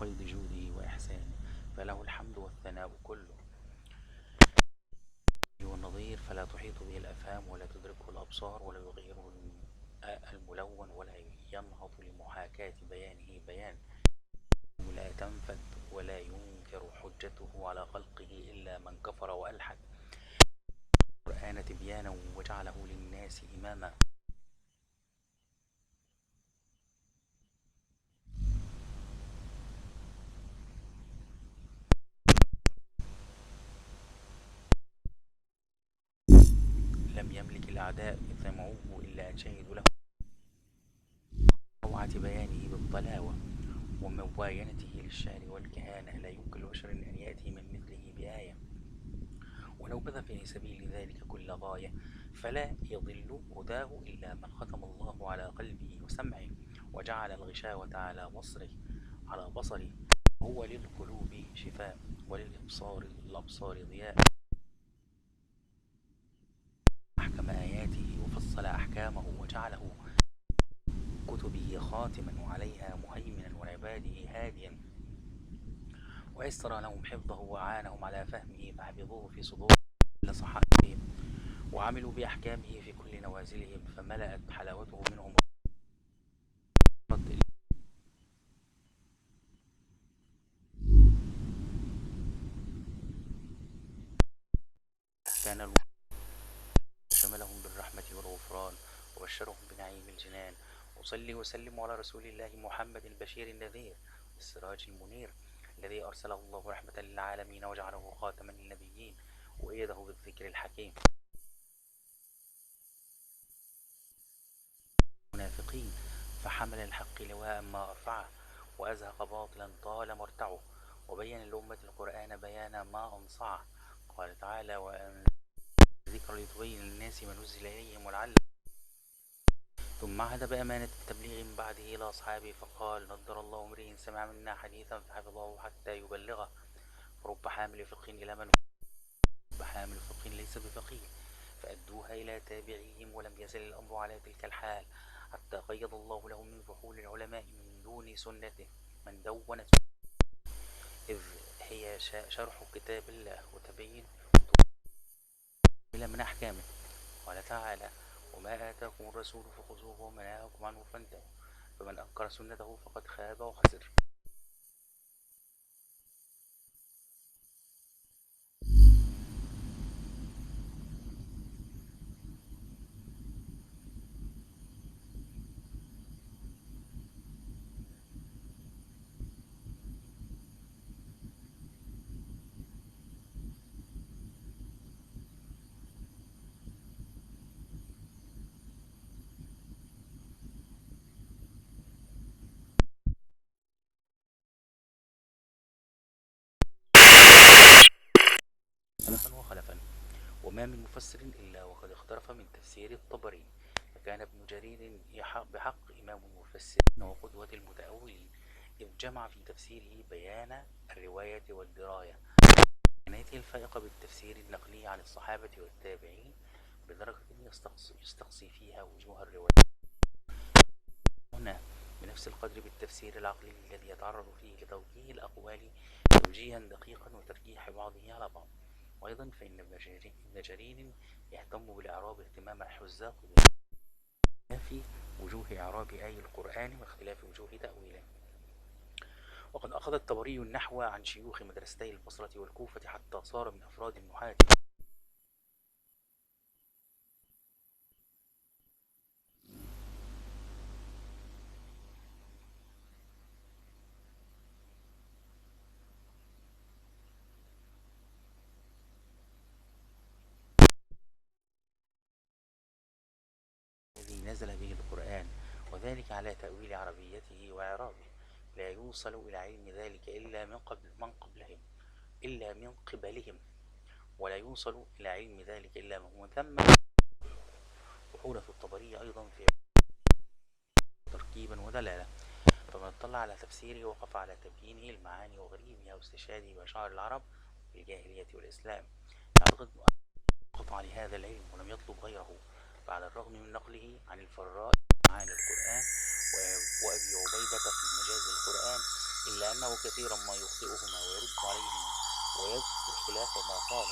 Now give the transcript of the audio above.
وفيض جوده وإحسانه، فله الحمد والثناء كله. والنظير فلا تحيط به الأفهام ولا تدركه الأبصار ولا يغيره الملون ولا ينهض لمحاكاة بيانه بيان، لا تنفد ولا ينكر حجته على خلقه إلا من كفر وألحد. القرآن تبيانا وجعله للناس إماما. لم يملك الأعداء إذ سمعوه إلا أن شهدوا له روعة بيانه بالطلاوة ومباينته للشعر والكهانة. لا يمكن لبشر أن يأتي من مثله بآية، ولو بذل في سبيل ذلك كل غاية، فلا يضل هداه إلا من ختم الله على قلبه وسمعه وجعل الغشاوة على بصره. هو للقلوب شفاء وللأبصار ضياء. أحكم آياته وفصل أحكامه وجعله كتبه خاتما وعليها مهيمنا وعباده هاديا، ويسر لهم حفظه وأعانهم على فهمه فحفظوه في صدور صحائفهم وعملوا بأحكامه في كل نوازلهم، فملأت حلاوته منهم كان شملهم بالرحمة والغفران وبشرهم بنعيم الجنان. أصلي وسلم على رسول الله محمد البشير النذير والسراج المنير، الذي أرسله الله رحمة للعالمين وجعله خاتما للنبيين وأيده بالذكر الحكيم. المنافقين فحمل الحق لواء ما أرفعه وأزهق باطلا طال مرتعه، وبين لأمة القرآن بيانا ما أنصعه. قال تعالى: وأن ذكر لتبين للناس ما نزل إليهم ولعلهم. ثم عاد بأمانة التبليغ من بعده إلى أصحابه فقال: نضر الله امرئ سمع منا حديثا فحفظه حتى يبلغه، فرب حامل فقه إلى من رب حامل فقه ليس بفقيه، فأدوها إلى تابعيهم، ولم يزل الأمر على تلك الحال حتى قيض الله لهم من فحول العلماء من دون سنته من دون، إذ هي شرح كتاب الله وتبين من أحكامه. قال تعالى: وما آتاكم الرسول فخذوه وما نهاكم عنه فانتهوا، فمن أنكر سنته فقد خاب وخسر. سلفا وخلفا، وما من مفسر إلا وقد اختلف من تفسير الطبري، فكان ابن جرير بحق إمام المفسرين وقدوة المتأولين، إذ جمع في تفسيره بيان الرواية والدراية، عنايته الفائقة بالتفسير النقلي عن الصحابة والتابعين بدرجة يستقصي فيها وجوه الرواية هنا بنفس القدر بالتفسير العقلي الذي يتعرض فيه لتوجيه الأقوال توجيها دقيقا وترجيح بعضه على بعض. وأيضا فإن ابن جرير يهتم بالإعراب اهتمام الحزاق باختلاف وجوه إعراب آي القرآن واختلاف وجوه تأويله. وقد أخذ الطبري النحو عن شيوخ مدرستي البصرة والكوفة حتى صار من أفراد النحاة الذي نزل به القرآن، وذلك على تأويل عربيته وإعرابه. لا يوصل إلى علم ذلك إلا من قبلهم، ولا يوصل إلى علم ذلك إلا من ثم. وحولة الطبري أيضا في تركيبا ودلالة، فمن اطلع على تفسيره وقف على تبيينه المعاني وغريبها واستشهاده بأشعار العرب في الجاهلية والإسلام، يعتقد قطع لهذا العلم ولم يطلب غيره، بعد الرغم من نقله عن الفراء معاني القرآن وأبي عبيدة في مجاز القرآن إلا أنه كثيرا ما يخطئهما ويرد عليهما ويذكر خلاف ما قال،